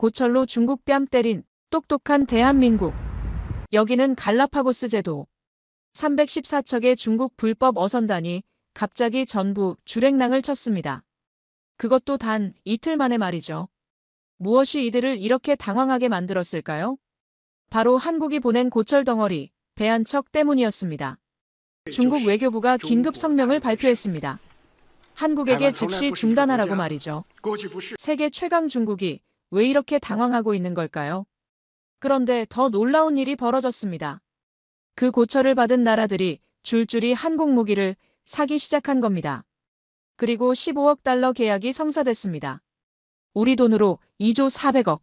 고철로 중국 뺨 때린 똑똑한 대한민국. 여기는 갈라파고스 제도. 314척의 중국 불법 어선단이 갑자기 전부 주랭랑을 쳤습니다. 그것도 단 이틀 만에 말이죠. 무엇이 이들을 이렇게 당황하게 만들었을까요? 바로 한국이 보낸 고철 덩어리, 배 한 척 때문이었습니다. 중국 외교부가 긴급 성명을 발표했습니다. 한국에게 즉시 중단하라고 말이죠. 세계 최강 중국이 왜 이렇게 당황하고 있는 걸까요? 그런데 더 놀라운 일이 벌어졌습니다. 그 고철을 받은 나라들이 줄줄이 한국 무기를 사기 시작한 겁니다. 그리고 15억 달러 계약이 성사됐습니다. 우리 돈으로 2조 400억.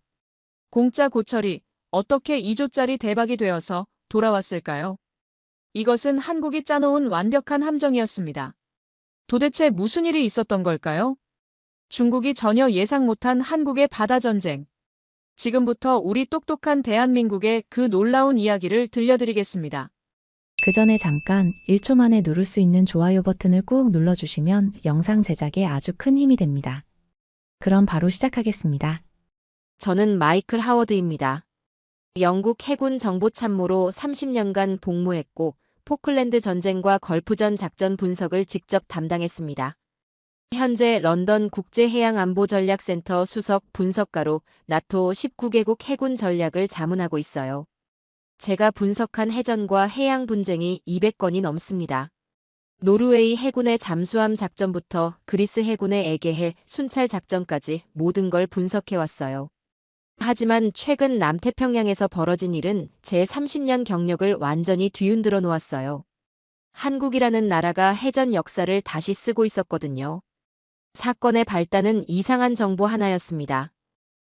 공짜 고철이 어떻게 2조짜리 대박이 되어서 돌아왔을까요? 이것은 한국이 짜놓은 완벽한 함정이었습니다. 도대체 무슨 일이 있었던 걸까요? 중국이 전혀 예상 못한 한국의 바다 전쟁. 지금부터 우리 똑똑한 대한민국의 그 놀라운 이야기를 들려드리겠습니다. 그 전에 잠깐 1초 만에 누를 수 있는 좋아요 버튼을 꾹 눌러주시면 영상 제작에 아주 큰 힘이 됩니다. 그럼 바로 시작하겠습니다. 저는 마이클 하워드입니다. 영국 해군 정보참모로 30년간 복무했고 포클랜드 전쟁과 걸프전 작전 분석을 직접 담당했습니다. 현재 런던 국제해양안보전략센터 수석 분석가로 나토 19개국 해군 전략을 자문하고 있어요. 제가 분석한 해전과 해양 분쟁이 200건이 넘습니다. 노르웨이 해군의 잠수함 작전부터 그리스 해군의 에게해 순찰 작전까지 모든 걸 분석해왔어요. 하지만 최근 남태평양에서 벌어진 일은 제 30년 경력을 완전히 뒤흔들어 놓았어요. 한국이라는 나라가 해전 역사를 다시 쓰고 있었거든요. 사건의 발단은 이상한 정보 하나였습니다.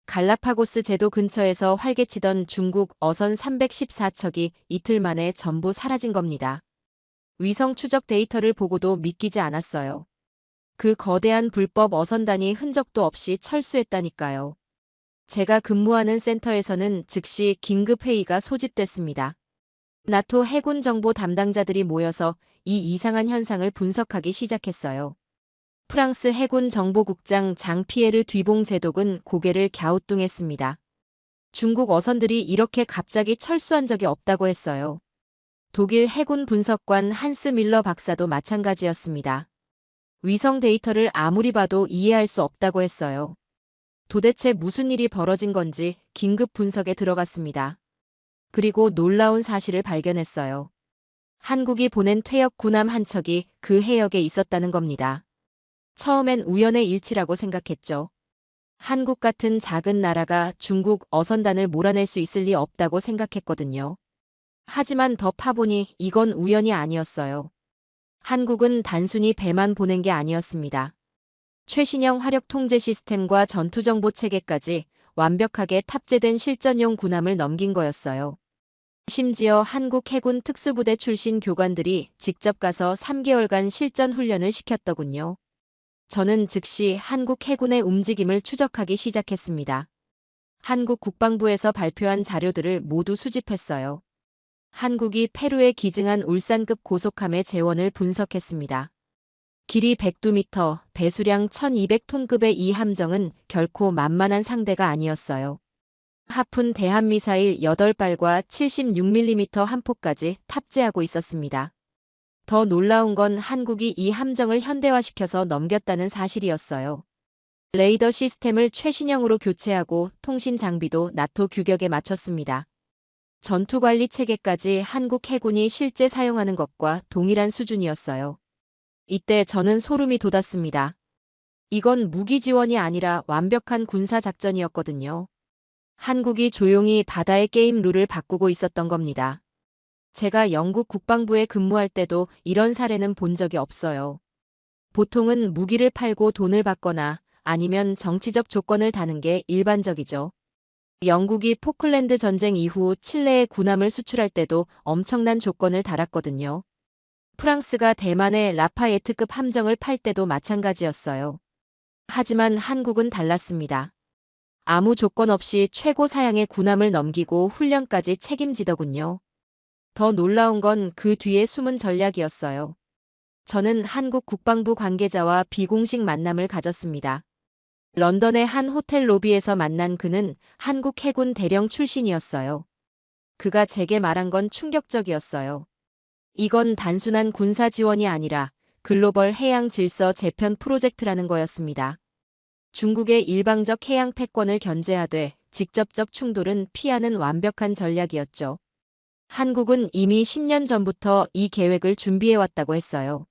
갈라파고스 제도 근처에서 활개치던 중국 어선 314척이 이틀 만에 전부 사라진 겁니다. 위성 추적 데이터를 보고도 믿기지 않았어요. 그 거대한 불법 어선단이 흔적도 없이 철수했다니까요. 제가 근무하는 센터에서는 즉시 긴급회의가 소집됐습니다. 나토 해군 정보 담당자들이 모여서 이 이상한 현상을 분석하기 시작했어요. 프랑스 해군 정보국장 장 피에르 뒤봉 제독은 고개를 갸우뚱했습니다. 중국 어선들이 이렇게 갑자기 철수한 적이 없다고 했어요. 독일 해군 분석관 한스 밀러 박사도 마찬가지였습니다. 위성 데이터를 아무리 봐도 이해할 수 없다고 했어요. 도대체 무슨 일이 벌어진 건지 긴급 분석에 들어갔습니다. 그리고 놀라운 사실을 발견했어요. 한국이 보낸 퇴역 군함 한 척이 그 해역에 있었다는 겁니다. 처음엔 우연의 일치라고 생각했죠. 한국 같은 작은 나라가 중국 어선단을 몰아낼 수 있을 리 없다고 생각했거든요. 하지만 더 파보니 이건 우연이 아니었어요. 한국은 단순히 배만 보낸 게 아니었습니다. 최신형 화력 통제 시스템과 전투정보 체계까지 완벽하게 탑재된 실전용 군함을 넘긴 거였어요. 심지어 한국 해군 특수부대 출신 교관들이 직접 가서 3개월간 실전 훈련을 시켰더군요. 저는 즉시 한국 해군의 움직임을 추적하기 시작했습니다. 한국 국방부에서 발표한 자료들을 모두 수집했어요. 한국이 페루에 기증한 울산급 고속함의 재원을 분석했습니다. 길이 102m, 배수량 1200톤급의 이 함정은 결코 만만한 상대가 아니었어요. 하푼 대한미사일 8발과 76mm 함포까지 탑재하고 있었습니다. 더 놀라운 건 한국이 이 함정을 현대화시켜서 넘겼다는 사실이었어요. 레이더 시스템을 최신형으로 교체하고 통신 장비도 나토 규격에 맞췄습니다. 전투관리 체계까지 한국 해군이 실제 사용하는 것과 동일한 수준이었어요. 이때 저는 소름이 돋았습니다. 이건 무기 지원이 아니라 완벽한 군사 작전이었거든요. 한국이 조용히 바다의 게임 룰을 바꾸고 있었던 겁니다. 제가 영국 국방부에 근무할 때도 이런 사례는 본 적이 없어요. 보통은 무기를 팔고 돈을 받거나 아니면 정치적 조건을 다는 게 일반적이죠. 영국이 포클랜드 전쟁 이후 칠레에 군함을 수출할 때도 엄청난 조건을 달았거든요. 프랑스가 대만에 라파예트급 함정을 팔 때도 마찬가지였어요. 하지만 한국은 달랐습니다. 아무 조건 없이 최고 사양의 군함을 넘기고 훈련까지 책임지더군요. 더 놀라운 건 그 뒤에 숨은 전략이었어요. 저는 한국 국방부 관계자와 비공식 만남을 가졌습니다. 런던의 한 호텔 로비에서 만난 그는 한국 해군 대령 출신이었어요. 그가 제게 말한 건 충격적이었어요. 이건 단순한 군사 지원이 아니라 글로벌 해양 질서 재편 프로젝트라는 거였습니다. 중국의 일방적 해양 패권을 견제하되 직접적 충돌은 피하는 완벽한 전략이었죠. 한국은 이미 10년 전부터 이 계획을 준비해왔다고 했어요.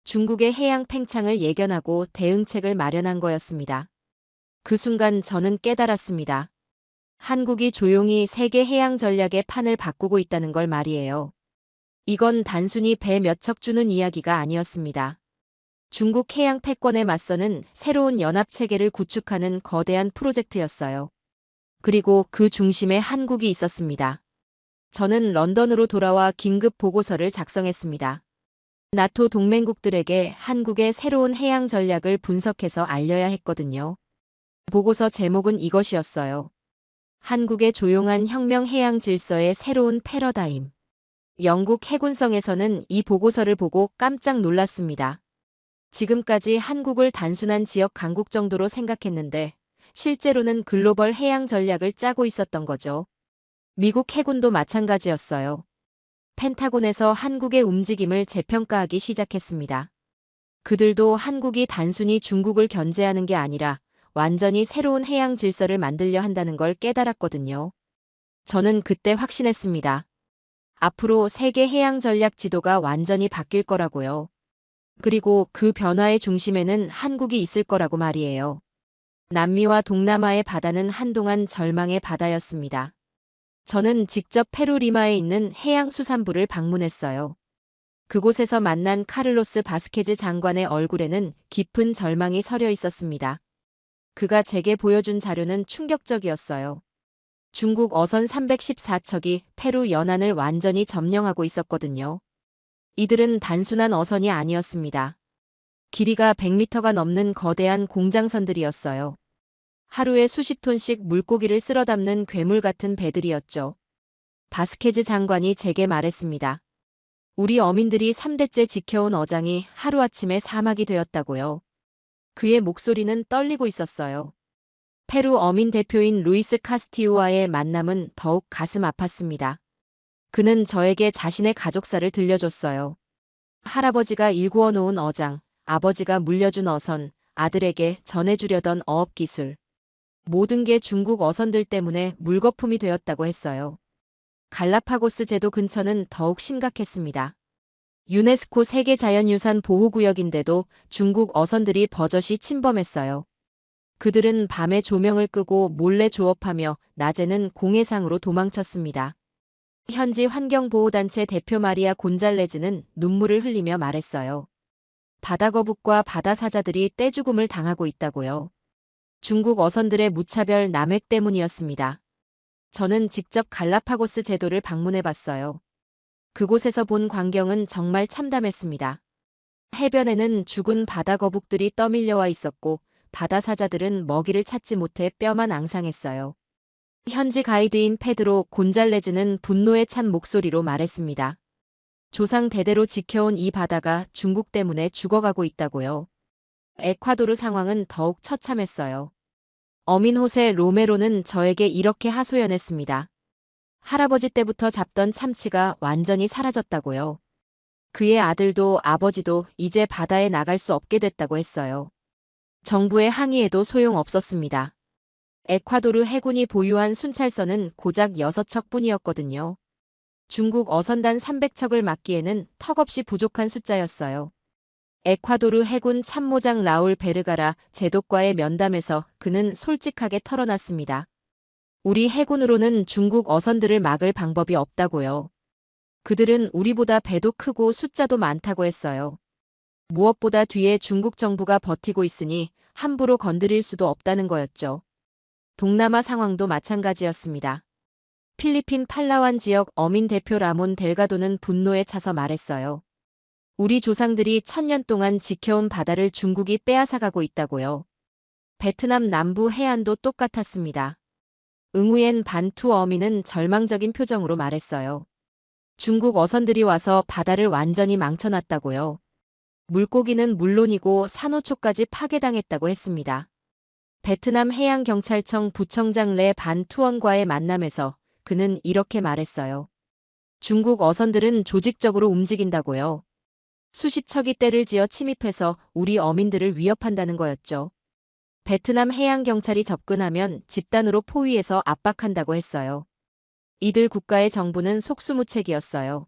중국의 해양 팽창을 예견하고 대응책을 마련한 거였습니다. 그 순간 저는 깨달았습니다. 한국이 조용히 세계 해양 전략의 판을 바꾸고 있다는 걸 말이에요. 이건 단순히 배 몇 척 주는 이야기가 아니었습니다. 중국 해양 패권에 맞서는 새로운 연합체계를 구축하는 거대한 프로젝트였어요. 그리고 그 중심에 한국이 있었습니다. 저는 런던으로 돌아와 긴급 보고서를 작성했습니다. 나토 동맹국들에게 한국의 새로운 해양 전략을 분석해서 알려야 했거든요. 보고서 제목은 이것이었어요. 한국의 조용한 혁명 해양 질서의 새로운 패러다임. 영국 해군성에서는 이 보고서를 보고 깜짝 놀랐습니다. 지금까지 한국을 단순한 지역 강국 정도로 생각했는데 실제로는 글로벌 해양 전략을 짜고 있었던 거죠. 미국 해군도 마찬가지였어요. 펜타곤에서 한국의 움직임을 재평가하기 시작했습니다. 그들도 한국이 단순히 중국을 견제하는 게 아니라 완전히 새로운 해양 질서를 만들려 한다는 걸 깨달았거든요. 저는 그때 확신했습니다. 앞으로 세계 해양 전략 지도가 완전히 바뀔 거라고요. 그리고 그 변화의 중심에는 한국이 있을 거라고 말이에요. 남미와 동남아의 바다는 한동안 절망의 바다였습니다. 저는 직접 페루 리마에 있는 해양수산부를 방문했어요. 그곳에서 만난 카를로스 바스케즈 장관의 얼굴에는 깊은 절망이 서려 있었습니다. 그가 제게 보여준 자료는 충격적이었어요. 중국 어선 314척이 페루 연안을 완전히 점령하고 있었거든요. 이들은 단순한 어선이 아니었습니다. 길이가 100m가 넘는 거대한 공장선들이었어요. 하루에 수십 톤씩 물고기를 쓸어 담는 괴물 같은 배들이었죠. 바스케즈 장관이 제게 말했습니다. 우리 어민들이 3대째 지켜온 어장이 하루아침에 사막이 되었다고요. 그의 목소리는 떨리고 있었어요. 페루 어민 대표인 루이스 카스티우와의 만남은 더욱 가슴 아팠습니다. 그는 저에게 자신의 가족사를 들려줬어요. 할아버지가 일구어 놓은 어장, 아버지가 물려준 어선, 아들에게 전해주려던 어업기술. 모든 게 중국 어선들 때문에 물거품이 되었다고 했어요. 갈라파고스 제도 근처는 더욱 심각했습니다. 유네스코 세계자연유산 보호구역인데도 중국 어선들이 버젓이 침범했어요. 그들은 밤에 조명을 끄고 몰래 조업하며 낮에는 공해상으로 도망쳤습니다. 현지 환경보호단체 대표 마리아 곤잘레즈는 눈물을 흘리며 말했어요. 바다거북과 바다사자들이 떼죽음을 당하고 있다고요. 중국 어선들의 무차별 남획 때문이었습니다. 저는 직접 갈라파고스 제도를 방문해 봤어요. 그곳에서 본 광경은 정말 참담했습니다. 해변에는 죽은 바다거북들이 떠밀려와 있었고 바다사자들은 먹이를 찾지 못해 뼈만 앙상했어요. 현지 가이드인 페드로 곤잘레즈는 분노에 찬 목소리로 말했습니다. 조상 대대로 지켜온 이 바다가 중국 때문에 죽어가고 있다고요. 에콰도르 상황은 더욱 처참했어요. 어민 호세 로메로는 저에게 이렇게 하소연했습니다. 할아버지 때부터 잡던 참치가 완전히 사라졌다고요. 그의 아들도 아버지도 이제 바다에 나갈 수 없게 됐다고 했어요. 정부의 항의에도 소용없었습니다. 에콰도르 해군이 보유한 순찰선은 고작 6척 뿐이었거든요. 중국 어선단 300척을 막기에는 턱없이 부족한 숫자였어요. 에콰도르 해군 참모장 라울 베르가라 제독과의 면담에서 그는 솔직하게 털어놨습니다. 우리 해군으로는 중국 어선들을 막을 방법이 없다고요. 그들은 우리보다 배도 크고 숫자도 많다고 했어요. 무엇보다 뒤에 중국 정부가 버티고 있으니 함부로 건드릴 수도 없다는 거였죠. 동남아 상황도 마찬가지였습니다. 필리핀 팔라완 지역 어민 대표 라몬 델가도는 분노에 차서 말했어요. 우리 조상들이 1000년 동안 지켜온 바다를 중국이 빼앗아가고 있다고요. 베트남 남부 해안도 똑같았습니다. 응우옌 반투 어민은 절망적인 표정으로 말했어요. 중국 어선들이 와서 바다를 완전히 망쳐놨다고요. 물고기는 물론이고 산호초까지 파괴당했다고 했습니다. 베트남 해양경찰청 부청장 레 반 투언과의 만남에서 그는 이렇게 말했어요. 중국 어선들은 조직적으로 움직인다고요. 수십 척이 떼를 지어 침입해서 우리 어민들을 위협한다는 거였죠. 베트남 해양경찰이 접근하면 집단으로 포위해서 압박한다고 했어요. 이들 국가의 정부는 속수무책이었어요.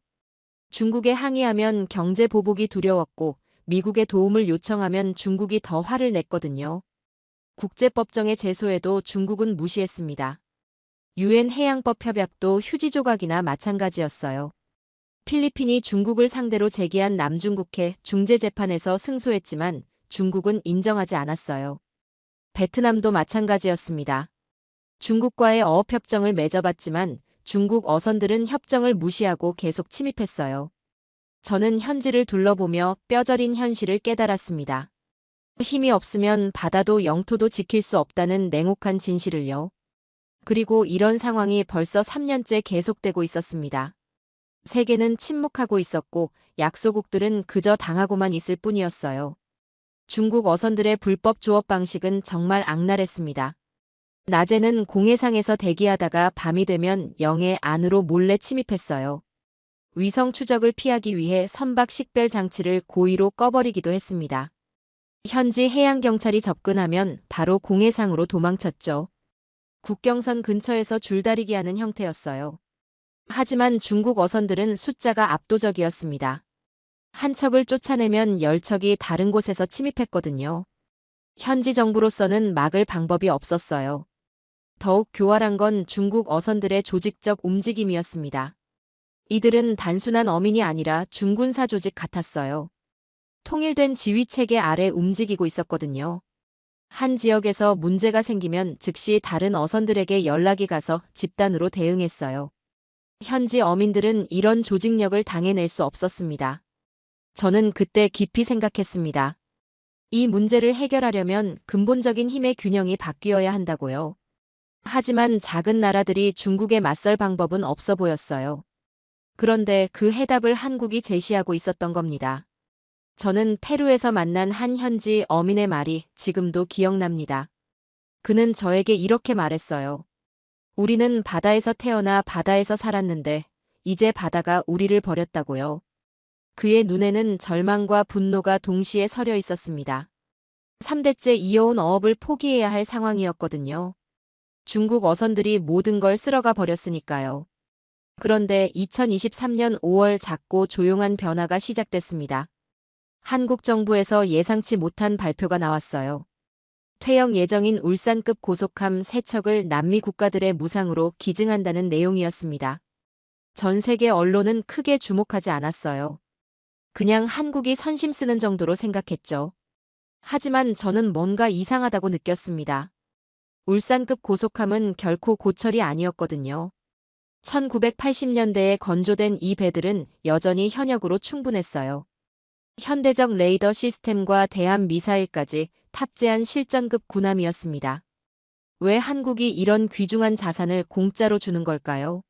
중국에 항의하면 경제 보복이 두려웠고 미국의 도움을 요청하면 중국이 더 화를 냈거든요. 국제법정에 제소해도 중국은 무시했습니다. 유엔 해양법 협약도 휴지 조각이나 마찬가지였어요. 필리핀이 중국을 상대로 제기한 남중국해 중재재판에서 승소했지만 중국은 인정하지 않았어요. 베트남도 마찬가지였습니다. 중국과의 어업협정을 맺어봤지만 중국 어선들은 협정을 무시하고 계속 침입했어요. 저는 현지를 둘러보며 뼈저린 현실을 깨달았습니다. 힘이 없으면 바다도 영토도 지킬 수 없다는 냉혹한 진실을요. 그리고 이런 상황이 벌써 3년째 계속되고 있었습니다. 세계는 침묵하고 있었고 약소국들은 그저 당하고만 있을 뿐이었어요. 중국 어선들의 불법 조업 방식은 정말 악랄했습니다. 낮에는 공해상에서 대기하다가 밤이 되면 영해 안으로 몰래 침입했어요. 위성 추적을 피하기 위해 선박 식별 장치를 고의로 꺼버리기도 했습니다. 현지 해양경찰이 접근하면 바로 공해상으로 도망쳤죠. 국경선 근처에서 줄다리기 하는 형태였어요. 하지만 중국 어선들은 숫자가 압도적이었습니다. 한 척을 쫓아내면 10척이 다른 곳에서 침입했거든요. 현지 정부로서는 막을 방법이 없었어요. 더욱 교활한 건 중국 어선들의 조직적 움직임이었습니다. 이들은 단순한 어민이 아니라 중군사 조직 같았어요. 통일된 지휘체계 아래 움직이고 있었거든요. 한 지역에서 문제가 생기면 즉시 다른 어선들에게 연락이 가서 집단으로 대응했어요. 현지 어민들은 이런 조직력을 당해낼 수 없었습니다. 저는 그때 깊이 생각했습니다. 이 문제를 해결하려면 근본적인 힘의 균형이 바뀌어야 한다고요. 하지만 작은 나라들이 중국에 맞설 방법은 없어 보였어요. 그런데 그 해답을 한국이 제시하고 있었던 겁니다. 저는 페루에서 만난 한 현지 어민의 말이 지금도 기억납니다. 그는 저에게 이렇게 말했어요. 우리는 바다에서 태어나 바다에서 살았는데 이제 바다가 우리를 버렸다고요. 그의 눈에는 절망과 분노가 동시에 서려 있었습니다. 3대째 이어온 어업을 포기해야 할 상황이었거든요. 중국 어선들이 모든 걸 쓸어가 버렸으니까요. 그런데 2023년 5월 작고 조용한 변화가 시작됐습니다. 한국 정부에서 예상치 못한 발표가 나왔어요. 퇴역 예정인 울산급 고속함 3척을 남미 국가들의 무상으로 기증한다는 내용이었습니다. 전 세계 언론은 크게 주목하지 않았어요. 그냥 한국이 선심 쓰는 정도로 생각했죠. 하지만 저는 뭔가 이상하다고 느꼈습니다. 울산급 고속함은 결코 고철이 아니었거든요. 1980년대에 건조된 이 배들은 여전히 현역으로 충분했어요. 현대적 레이더 시스템과 대함 미사일까지 탑재한 실전급 군함이었습니다. 왜 한국이 이런 귀중한 자산을 공짜로 주는 걸까요?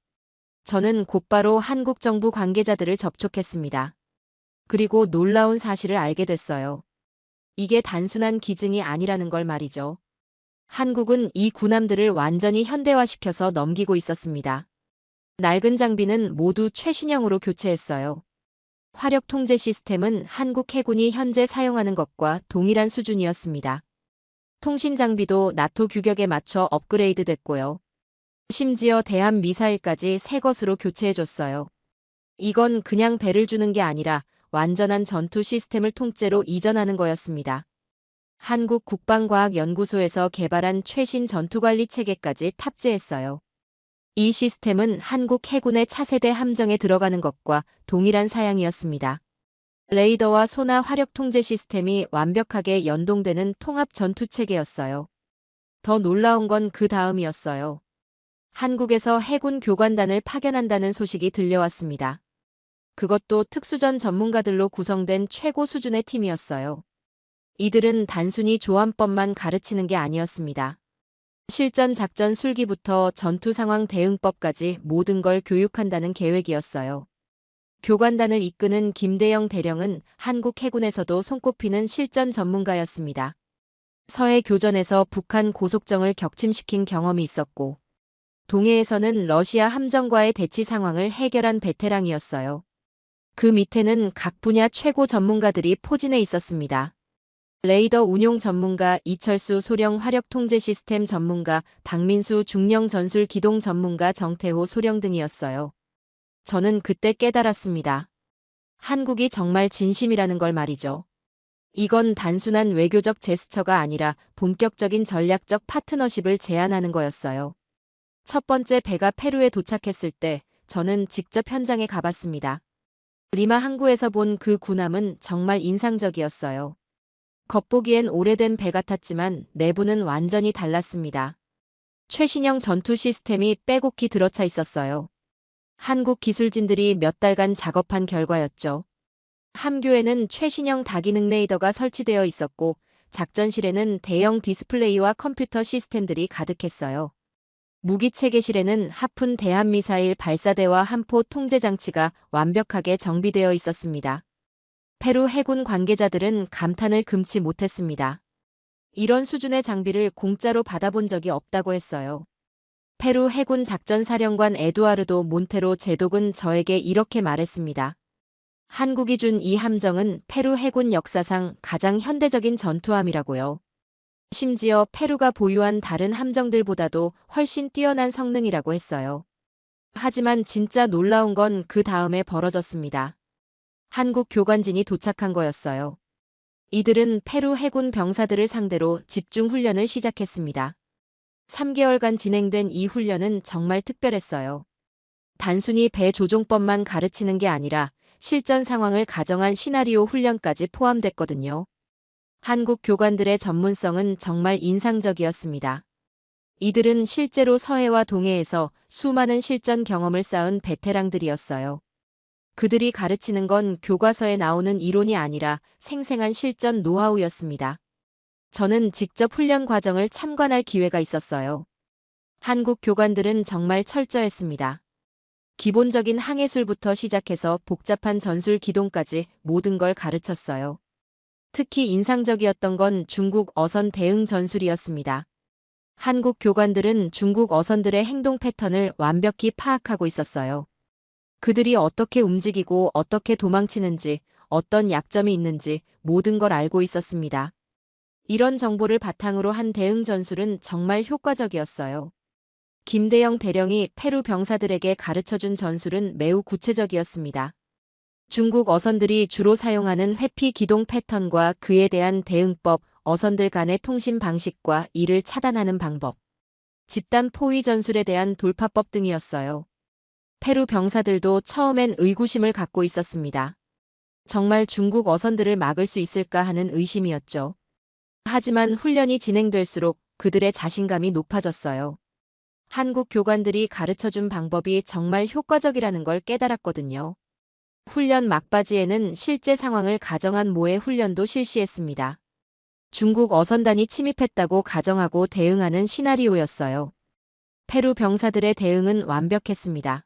저는 곧바로 한국 정부 관계자들을 접촉했습니다. 그리고 놀라운 사실을 알게 됐어요. 이게 단순한 기증이 아니라는 걸 말이죠. 한국은 이 군함들을 완전히 현대화시켜서 넘기고 있었습니다. 낡은 장비는 모두 최신형으로 교체했어요. 화력 통제 시스템은 한국 해군이 현재 사용하는 것과 동일한 수준이었습니다. 통신 장비도 나토 규격에 맞춰 업그레이드 됐고요. 심지어 대함 미사일까지 새 것으로 교체해줬어요. 이건 그냥 배를 주는 게 아니라 완전한 전투 시스템을 통째로 이전하는 거였습니다. 한국 국방과학연구소에서 개발한 최신 전투관리 체계까지 탑재했어요. 이 시스템은 한국 해군의 차세대 함정에 들어가는 것과 동일한 사양이었습니다. 레이더와 소나 화력 통제 시스템이 완벽하게 연동되는 통합 전투 체계였어요. 더 놀라운 건 그 다음이었어요. 한국에서 해군 교관단을 파견한다는 소식이 들려왔습니다. 그것도 특수전 전문가들로 구성된 최고 수준의 팀이었어요. 이들은 단순히 조함법만 가르치는 게 아니었습니다. 실전 작전 술기부터 전투 상황 대응법까지 모든 걸 교육한다는 계획이었어요. 교관단을 이끄는 김대영 대령은 한국 해군에서도 손꼽히는 실전 전문가였습니다. 서해 교전에서 북한 고속정을 격침시킨 경험이 있었고, 동해에서는 러시아 함정과의 대치 상황을 해결한 베테랑이었어요. 그 밑에는 각 분야 최고 전문가들이 포진해 있었습니다. 레이더 운용 전문가 이철수 소령 화력 통제 시스템 전문가 박민수 중령 전술 기동 전문가 정태호 소령 등이었어요. 저는 그때 깨달았습니다. 한국이 정말 진심이라는 걸 말이죠. 이건 단순한 외교적 제스처가 아니라 본격적인 전략적 파트너십을 제안하는 거였어요. 첫 번째 배가 페루에 도착했을 때 저는 직접 현장에 가봤습니다. 리마 항구에서 본 그 군함은 정말 인상적이었어요. 겉보기엔 오래된 배 같았지만 내부는 완전히 달랐습니다. 최신형 전투 시스템이 빼곡히 들어차 있었어요. 한국 기술진들이 몇 달간 작업한 결과였죠. 함교에는 최신형 다기능 레이더가 설치되어 있었고 작전실에는 대형 디스플레이와 컴퓨터 시스템들이 가득했어요. 무기 체계실에는 하푼 대한미사일 발사대와 함포 통제 장치가 완벽하게 정비되어 있었습니다. 페루 해군 관계자들은 감탄을 금치 못했습니다. 이런 수준의 장비를 공짜로 받아본 적이 없다고 했어요. 페루 해군 작전사령관 에두아르도 몬테로 제독은 저에게 이렇게 말했습니다. 한국이 준 이 함정은 페루 해군 역사상 가장 현대적인 전투함이라고요. 심지어 페루가 보유한 다른 함정들보다도 훨씬 뛰어난 성능이라고 했어요. 하지만 진짜 놀라운 건 그 다음에 벌어졌습니다. 한국 교관진이 도착한 거였어요. 이들은 페루 해군 병사들을 상대로 집중 훈련을 시작했습니다. 3개월간 진행된 이 훈련은 정말 특별했어요. 단순히 배 조종법만 가르치는 게 아니라 실전 상황을 가정한 시나리오 훈련까지 포함됐거든요. 한국 교관들의 전문성은 정말 인상적이었습니다. 이들은 실제로 서해와 동해에서 수많은 실전 경험을 쌓은 베테랑들이었어요. 그들이 가르치는 건 교과서에 나오는 이론이 아니라 생생한 실전 노하우였습니다. 저는 직접 훈련 과정을 참관할 기회가 있었어요. 한국 교관들은 정말 철저했습니다. 기본적인 항해술부터 시작해서 복잡한 전술 기동까지 모든 걸 가르쳤어요. 특히 인상적이었던 건 중국 어선 대응 전술이었습니다. 한국 교관들은 중국 어선들의 행동 패턴을 완벽히 파악하고 있었어요. 그들이 어떻게 움직이고 어떻게 도망치는지, 어떤 약점이 있는지 모든 걸 알고 있었습니다. 이런 정보를 바탕으로 한 대응 전술은 정말 효과적이었어요. 김대영 대령이 페루 병사들에게 가르쳐준 전술은 매우 구체적이었습니다. 중국 어선들이 주로 사용하는 회피 기동 패턴과 그에 대한 대응법, 어선들 간의 통신 방식과 이를 차단하는 방법, 집단 포위 전술에 대한 돌파법 등이었어요. 페루 병사들도 처음엔 의구심을 갖고 있었습니다. 정말 중국 어선들을 막을 수 있을까 하는 의심이었죠. 하지만 훈련이 진행될수록 그들의 자신감이 높아졌어요. 한국 교관들이 가르쳐준 방법이 정말 효과적이라는 걸 깨달았거든요. 훈련 막바지에는 실제 상황을 가정한 모의 훈련도 실시했습니다. 중국 어선단이 침입했다고 가정하고 대응하는 시나리오였어요. 페루 병사들의 대응은 완벽했습니다.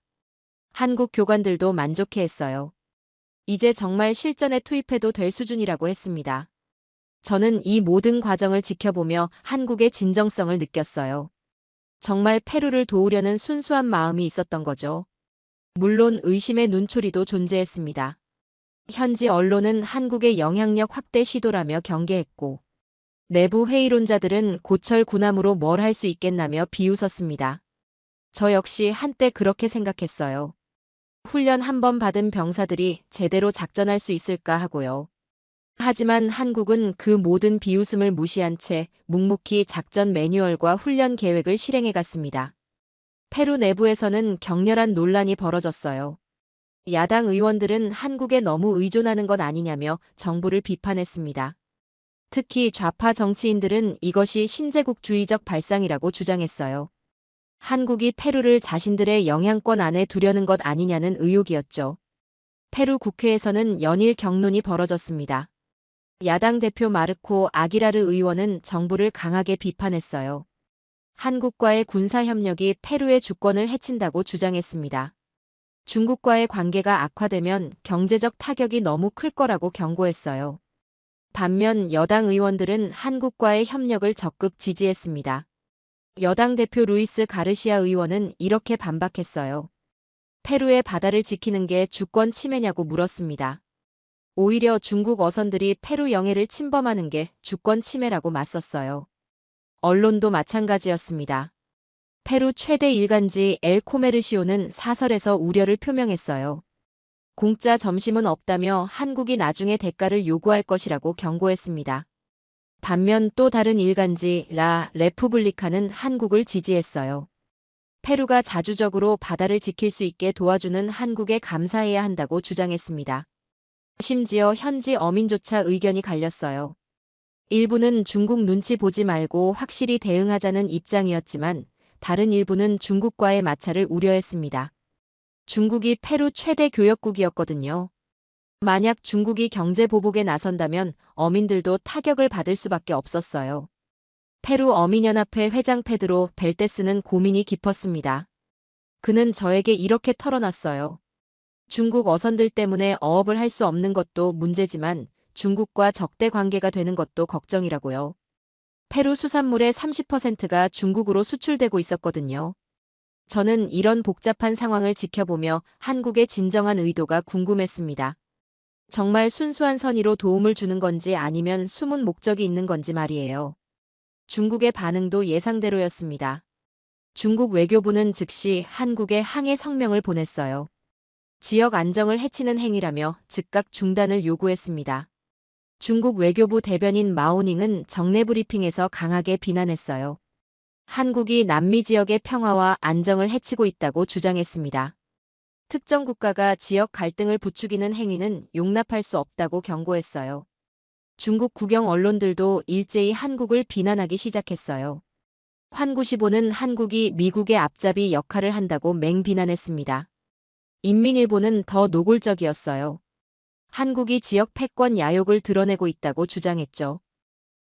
한국 교관들도 만족해했어요. 이제 정말 실전에 투입해도 될 수준이라고 했습니다. 저는 이 모든 과정을 지켜보며 한국의 진정성을 느꼈어요. 정말 페루를 도우려는 순수한 마음이 있었던 거죠. 물론 의심의 눈초리도 존재했습니다. 현지 언론은 한국의 영향력 확대 시도라며 경계했고, 내부 회의론자들은 고철 군함으로 뭘 할 수 있겠나며 비웃었습니다. 저 역시 한때 그렇게 생각했어요. 훈련 한 번 받은 병사들이 제대로 작전할 수 있을까 하고요. 하지만 한국은 그 모든 비웃음을 무시한 채 묵묵히 작전 매뉴얼과 훈련 계획을 실행해 갔습니다. 페루 내부에서는 격렬한 논란이 벌어졌어요. 야당 의원들은 한국에 너무 의존하는 것 아니냐며 정부를 비판했습니다. 특히 좌파 정치인들은 이것이 신제국주의적 발상이라고 주장했어요. 한국이 페루를 자신들의 영향권 안에 두려는 것 아니냐는 의혹이었죠. 페루 국회에서는 연일 격론이 벌어졌습니다. 야당 대표 마르코 아기라르 의원은 정부를 강하게 비판했어요. 한국과의 군사협력이 페루의 주권을 해친다고 주장했습니다. 중국과의 관계가 악화되면 경제적 타격이 너무 클 거라고 경고했어요. 반면 여당 의원들은 한국과의 협력을 적극 지지했습니다. 여당 대표 루이스 가르시아 의원은 이렇게 반박했어요. 페루의 바다를 지키는 게 주권 침해냐고 물었습니다. 오히려 중국 어선들이 페루 영해를 침범하는 게 주권 침해라고 맞섰어요. 언론도 마찬가지였습니다. 페루 최대 일간지 엘 코메르시오는 사설에서 우려를 표명했어요. 공짜 점심은 없다며 한국이 나중에 대가를 요구할 것이라고 경고했습니다. 반면 또 다른 일간지 라 레푸블리카는 한국을 지지했어요. 페루가 자주적으로 바다를 지킬 수 있게 도와주는 한국에 감사해야 한다고 주장했습니다. 심지어 현지 어민조차 의견이 갈렸어요. 일부는 중국 눈치 보지 말고 확실히 대응하자는 입장이었지만 다른 일부는 중국과의 마찰을 우려했습니다. 중국이 페루 최대 교역국이었거든요. 만약 중국이 경제 보복에 나선다면 어민들도 타격을 받을 수밖에 없었어요. 페루 어민연합회 회장 페드로 벨테스는 고민이 깊었습니다. 그는 저에게 이렇게 털어놨어요. 중국 어선들 때문에 어업을 할 수 없는 것도 문제지만 중국과 적대 관계가 되는 것도 걱정이라고요. 페루 수산물의 30%가 중국으로 수출되고 있었거든요. 저는 이런 복잡한 상황을 지켜보며 한국의 진정한 의도가 궁금했습니다. 정말 순수한 선의로 도움을 주는 건지 아니면 숨은 목적이 있는 건지 말이에요. 중국의 반응도 예상대로였습니다. 중국 외교부는 즉시 한국에 항해 성명을 보냈어요. 지역 안정을 해치는 행위라며 즉각 중단을 요구했습니다. 중국 외교부 대변인 마오닝은 정례 브리핑에서 강하게 비난했어요. 한국이 남미 지역의 평화와 안정을 해치고 있다고 주장했습니다. 특정 국가가 지역 갈등을 부추기는 행위는 용납할 수 없다고 경고했어요. 중국 국영 언론들도 일제히 한국을 비난하기 시작했어요. 환구시보는 한국이 미국의 앞잡이 역할을 한다고 맹비난했습니다. 인민일보는 더 노골적이었어요. 한국이 지역 패권 야욕을 드러내고 있다고 주장했죠.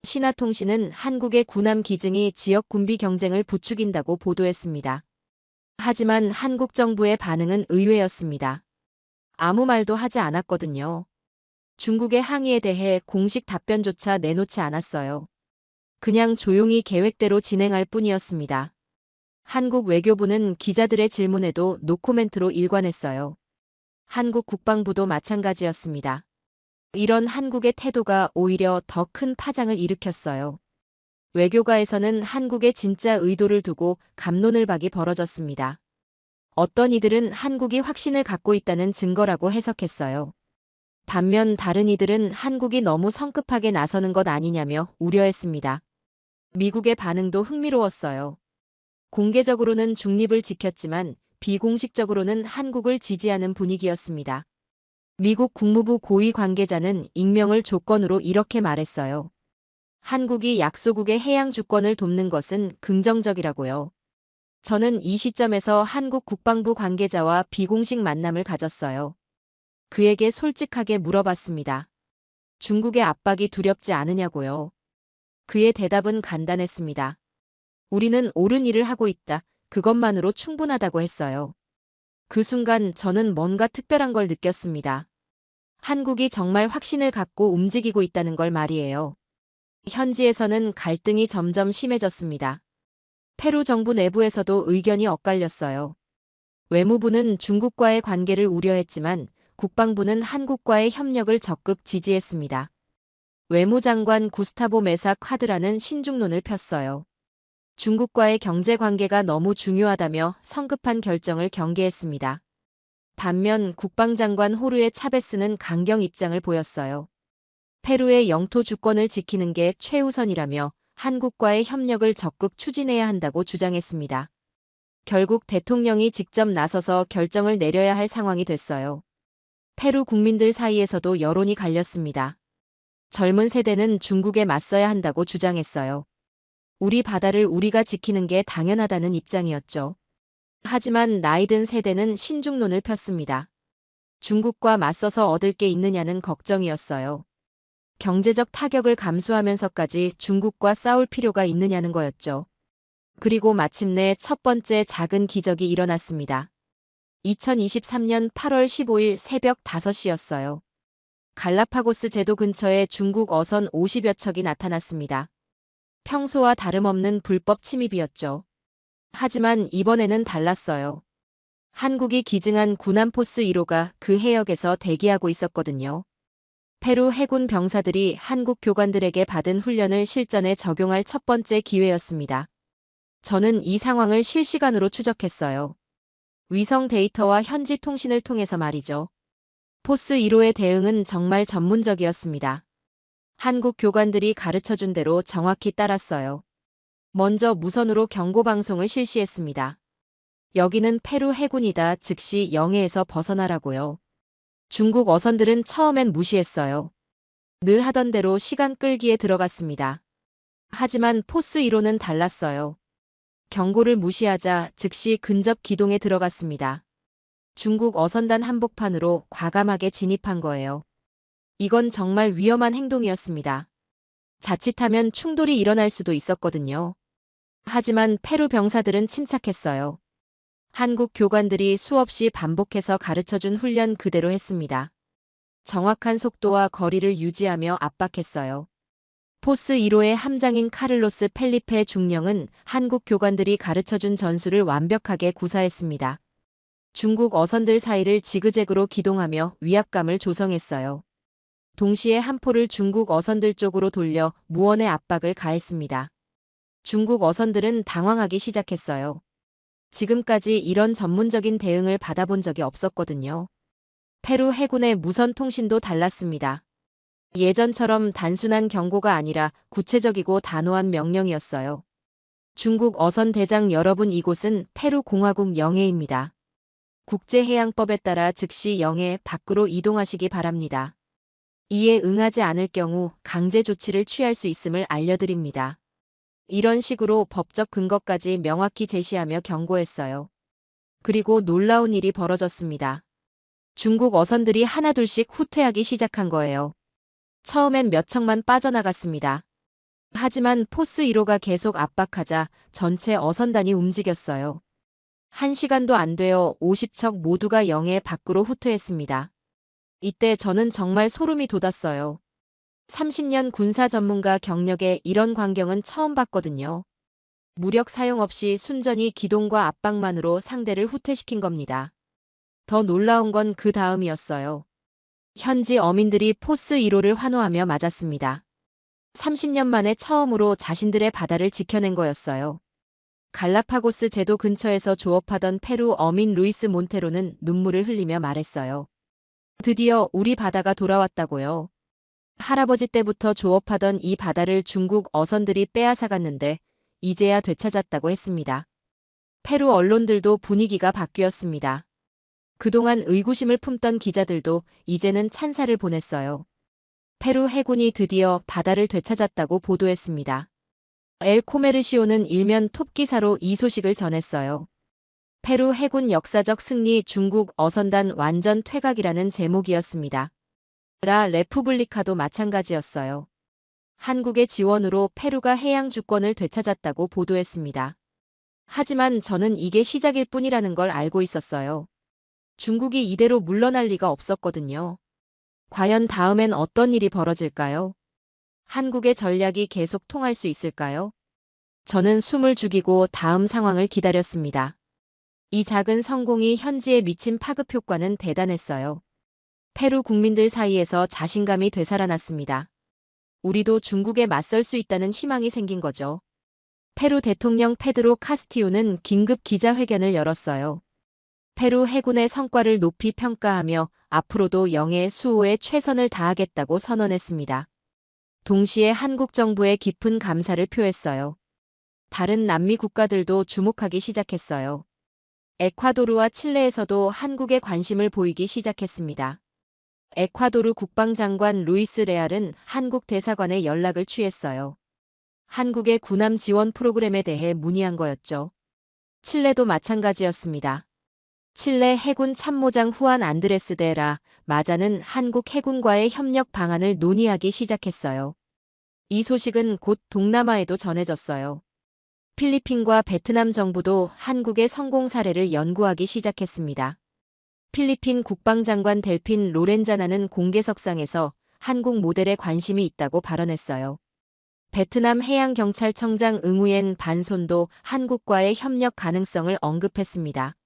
신화통신은 한국의 군함 기증이 지역 군비 경쟁을 부추긴다고 보도했습니다. 하지만 한국 정부의 반응은 의외였습니다. 아무 말도 하지 않았거든요. 중국의 항의에 대해 공식 답변조차 내놓지 않았어요. 그냥 조용히 계획대로 진행할 뿐이었습니다. 한국 외교부는 기자들의 질문에도 노코멘트로 일관했어요. 한국 국방부도 마찬가지였습니다. 이런 한국의 태도가 오히려 더 큰 파장을 일으켰어요. 외교가에서는 한국의 진짜 의도를 두고 갑론을박이 벌어졌습니다. 어떤 이들은 한국이 확신을 갖고 있다는 증거라고 해석했어요. 반면 다른 이들은 한국이 너무 성급하게 나서는 것 아니냐며 우려했습니다. 미국의 반응도 흥미로웠어요. 공개적으로는 중립을 지켰지만 비공식적으로는 한국을 지지하는 분위기였습니다. 미국 국무부 고위 관계자는 익명을 조건으로 이렇게 말했어요. 한국이 약소국의 해양 주권을 돕는 것은 긍정적이라고요. 저는 이 시점에서 한국 국방부 관계자와 비공식 만남을 가졌어요. 그에게 솔직하게 물어봤습니다. 중국의 압박이 두렵지 않으냐고요. 그의 대답은 간단했습니다. 우리는 옳은 일을 하고 있다. 그것만으로 충분하다고 했어요. 그 순간 저는 뭔가 특별한 걸 느꼈습니다. 한국이 정말 확신을 갖고 움직이고 있다는 걸 말이에요. 현지에서는 갈등이 점점 심해졌습니다. 페루 정부 내부에서도 의견이 엇갈렸어요. 외무부는 중국과의 관계를 우려했지만 국방부는 한국과의 협력을 적극 지지했습니다. 외무장관 구스타보 메사 콰드라는 신중론을 폈어요. 중국과의 경제 관계가 너무 중요하다며 성급한 결정을 경계했습니다. 반면 국방장관 호르에 차베스는 강경 입장을 보였어요. 페루의 영토 주권을 지키는 게 최우선이라며 한국과의 협력을 적극 추진해야 한다고 주장했습니다. 결국 대통령이 직접 나서서 결정을 내려야 할 상황이 됐어요. 페루 국민들 사이에서도 여론이 갈렸습니다. 젊은 세대는 중국에 맞서야 한다고 주장했어요. 우리 바다를 우리가 지키는 게 당연하다는 입장이었죠. 하지만 나이든 세대는 신중론을 폈습니다. 중국과 맞서서 얻을 게 있느냐는 걱정이었어요. 경제적 타격을 감수하면서까지 중국과 싸울 필요가 있느냐는 거였죠. 그리고 마침내 첫 번째 작은 기적이 일어났습니다. 2023년 8월 15일 새벽 5시였어요. 갈라파고스 제도 근처에 중국 어선 50여 척이 나타났습니다. 평소와 다름없는 불법 침입이었죠. 하지만 이번에는 달랐어요. 한국이 기증한 군함포스 1호가 그 해역에서 대기하고 있었거든요. 페루 해군 병사들이 한국 교관들에게 받은 훈련을 실전에 적용할 첫 번째 기회였습니다. 저는 이 상황을 실시간으로 추적했어요. 위성 데이터와 현지 통신을 통해서 말이죠. 포스 1호의 대응은 정말 전문적이었습니다. 한국 교관들이 가르쳐준 대로 정확히 따랐어요. 먼저 무선으로 경고방송을 실시했습니다. 여기는 페루 해군이다. 즉시 영해에서 벗어나라고요. 중국 어선들은 처음엔 무시했어요. 늘 하던 대로 시간 끌기에 들어갔습니다. 하지만 포스 1호는 달랐어요. 경고를 무시하자 즉시 근접 기동에 들어갔습니다. 중국 어선단 한복판으로 과감하게 진입한 거예요. 이건 정말 위험한 행동이었습니다. 자칫하면 충돌이 일어날 수도 있었거든요. 하지만 페루 병사들은 침착했어요. 한국 교관들이 수없이 반복해서 가르쳐준 훈련 그대로 했습니다. 정확한 속도와 거리를 유지하며 압박했어요. 포스 1호의 함장인 카를로스 펠리페 중령은 한국 교관들이 가르쳐준 전술을 완벽하게 구사했습니다. 중국 어선들 사이를 지그재그로 기동하며 위압감을 조성했어요. 동시에 한 포를 중국 어선들 쪽으로 돌려 무언의 압박을 가했습니다. 중국 어선들은 당황하기 시작했어요. 지금까지 이런 전문적인 대응을 받아본 적이 없었거든요. 페루 해군의 무선 통신도 달랐습니다. 예전처럼 단순한 경고가 아니라 구체적이고 단호한 명령이었어요. 중국 어선 대장 여러분, 이곳은 페루 공화국 영해입니다. 국제해양법에 따라 즉시 영해 밖으로 이동하시기 바랍니다. 이에 응하지 않을 경우 강제 조치를 취할 수 있음을 알려드립니다. 이런 식으로 법적 근거까지 명확히 제시하며 경고했어요. 그리고 놀라운 일이 벌어졌습니다. 중국 어선들이 하나둘씩 후퇴하기 시작한 거예요. 처음엔 몇 척만 빠져나갔습니다. 하지만 포스 1호가 계속 압박하자 전체 어선단이 움직였어요. 1시간도 안 되어 50척 모두가 영해 밖으로 후퇴했습니다. 이때 저는 정말 소름이 돋았어요. 30년 군사 전문가 경력에 이런 광경은 처음 봤거든요. 무력 사용 없이 순전히 기동과 압박만으로 상대를 후퇴시킨 겁니다. 더 놀라운 건 그 다음이었어요. 현지 어민들이 포스 1호를 환호하며 맞았습니다. 30년 만에 처음으로 자신들의 바다를 지켜낸 거였어요. 갈라파고스 제도 근처에서 조업하던 페루 어민 루이스 몬테로는 눈물을 흘리며 말했어요. 드디어 우리 바다가 돌아왔다고요. 할아버지 때부터 조업하던 이 바다를 중국 어선들이 빼앗아갔는데 이제야 되찾았다고 했습니다. 페루 언론들도 분위기가 바뀌었습니다. 그동안 의구심을 품던 기자들도 이제는 찬사를 보냈어요. 페루 해군이 드디어 바다를 되찾았다고 보도했습니다. 엘 코메르시오는 일면 톱 기사로 이 소식을 전했어요. 페루 해군 역사적 승리, 중국 어선단 완전 퇴각이라는 제목이었습니다. 라 레푸블리카도 마찬가지였어요. 한국의 지원으로 페루가 해양 주권을 되찾았다고 보도했습니다. 하지만 저는 이게 시작일 뿐이라는 걸 알고 있었어요. 중국이 이대로 물러날 리가 없었거든요. 과연 다음엔 어떤 일이 벌어질까요? 한국의 전략이 계속 통할 수 있을까요? 저는 숨을 죽이고 다음 상황을 기다렸습니다. 이 작은 성공이 현지에 미친 파급 효과는 대단했어요. 페루 국민들 사이에서 자신감이 되살아났습니다. 우리도 중국에 맞설 수 있다는 희망이 생긴 거죠. 페루 대통령 페드로 카스티오는 긴급 기자회견을 열었어요. 페루 해군의 성과를 높이 평가하며 앞으로도 영해 수호에 최선을 다하겠다고 선언했습니다. 동시에 한국 정부에 깊은 감사를 표했어요. 다른 남미 국가들도 주목하기 시작했어요. 에콰도르와 칠레에서도 한국에 관심을 보이기 시작했습니다. 에콰도르 국방장관 루이스 레알은 한국 대사관에 연락을 취했어요. 한국의 군함 지원 프로그램에 대해 문의한 거였죠. 칠레도 마찬가지였습니다. 칠레 해군 참모장 후안 안드레스 데 라 마자는 한국 해군과의 협력 방안을 논의하기 시작했어요. 이 소식은 곧 동남아에도 전해졌어요. 필리핀과 베트남 정부도 한국의 성공 사례를 연구하기 시작했습니다. 필리핀 국방장관 델핀 로렌자나는 공개석상에서 한국 모델에 관심이 있다고 발언했어요. 베트남 해양경찰청장 응우옌 반손도 한국과의 협력 가능성을 언급했습니다.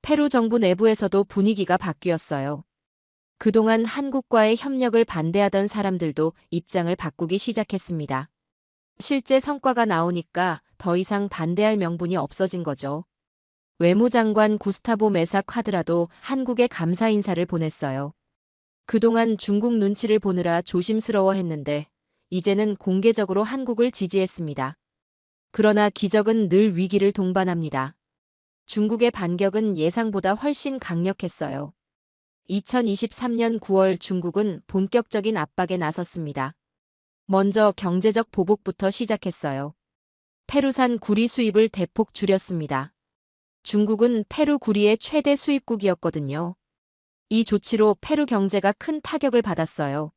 페루 정부 내부에서도 분위기가 바뀌었어요. 그동안 한국과의 협력을 반대하던 사람들도 입장을 바꾸기 시작했습니다. 실제 성과가 나오니까 더 이상 반대할 명분이 없어진 거죠. 외무장관 구스타보 메사 콰드라도 한국에 감사 인사를 보냈어요. 그동안 중국 눈치를 보느라 조심스러워했는데 이제는 공개적으로 한국을 지지했습니다. 그러나 기적은 늘 위기를 동반합니다. 중국의 반격은 예상보다 훨씬 강력했어요. 2023년 9월 중국은 본격적인 압박에 나섰습니다. 먼저 경제적 보복부터 시작했어요. 페루산 구리 수입을 대폭 줄였습니다. 중국은 페루 구리의 최대 수입국이었거든요. 이 조치로 페루 경제가 큰 타격을 받았어요.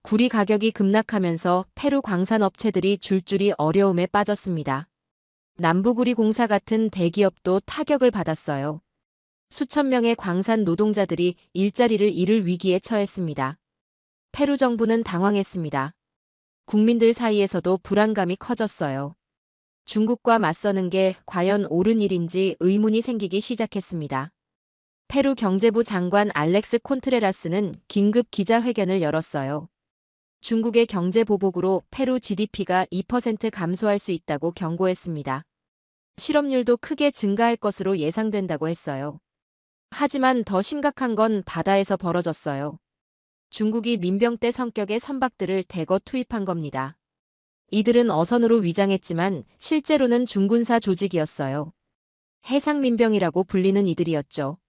구리 가격이 급락하면서 페루 광산업체들이 줄줄이 어려움에 빠졌습니다. 남부구리공사 같은 대기업도 타격을 받았어요. 수천 명의 광산 노동자들이 일자리를 잃을 위기에 처했습니다. 페루 정부는 당황했습니다. 국민들 사이에서도 불안감이 커졌어요. 중국과 맞서는 게 과연 옳은 일인지 의문이 생기기 시작했습니다. 페루 경제부 장관 알렉스 콘트레라스는 긴급 기자회견을 열었어요. 중국의 경제 보복으로 페루 GDP가 2% 감소할 수 있다고 경고했습니다. 실업률도 크게 증가할 것으로 예상된다고 했어요. 하지만 더 심각한 건 바다에서 벌어졌어요. 중국이 민병대 성격의 선박들을 대거 투입한 겁니다. 이들은 어선으로 위장했지만 실제로는 중군사 조직이었어요. 해상민병이라고 불리는 이들이었죠.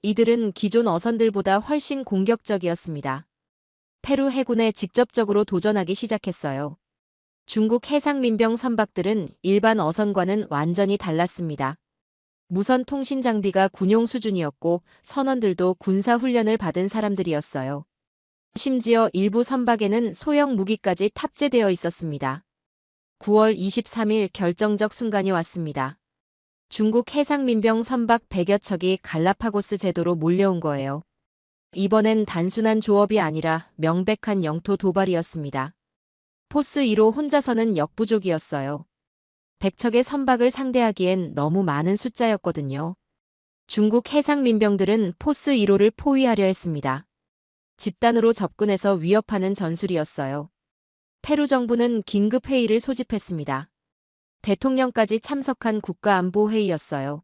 이들은 기존 어선들보다 훨씬 공격적이었습니다. 페루 해군에 직접적으로 도전하기 시작했어요. 중국 해상민병 선박들은 일반 어선과는 완전히 달랐습니다. 무선 통신 장비가 군용 수준이었고 선원들도 군사훈련을 받은 사람들이었어요. 심지어 일부 선박에는 소형 무기까지 탑재되어 있었습니다. 9월 23일 결정적 순간이 왔습니다. 중국 해상민병 선박 100여 척이 갈라파고스 제도로 몰려온 거예요. 이번엔 단순한 조업이 아니라 명백한 영토 도발이었습니다. 포스 1호 혼자서는 역부족이었어요. 100척의 선박을 상대하기엔 너무 많은 숫자였거든요. 중국 해상민병들은 포스 1호를 포위하려 했습니다. 집단으로 접근해서 위협하는 전술이었어요. 페루 정부는 긴급 회의를 소집했습니다. 대통령까지 참석한 국가안보회의였어요.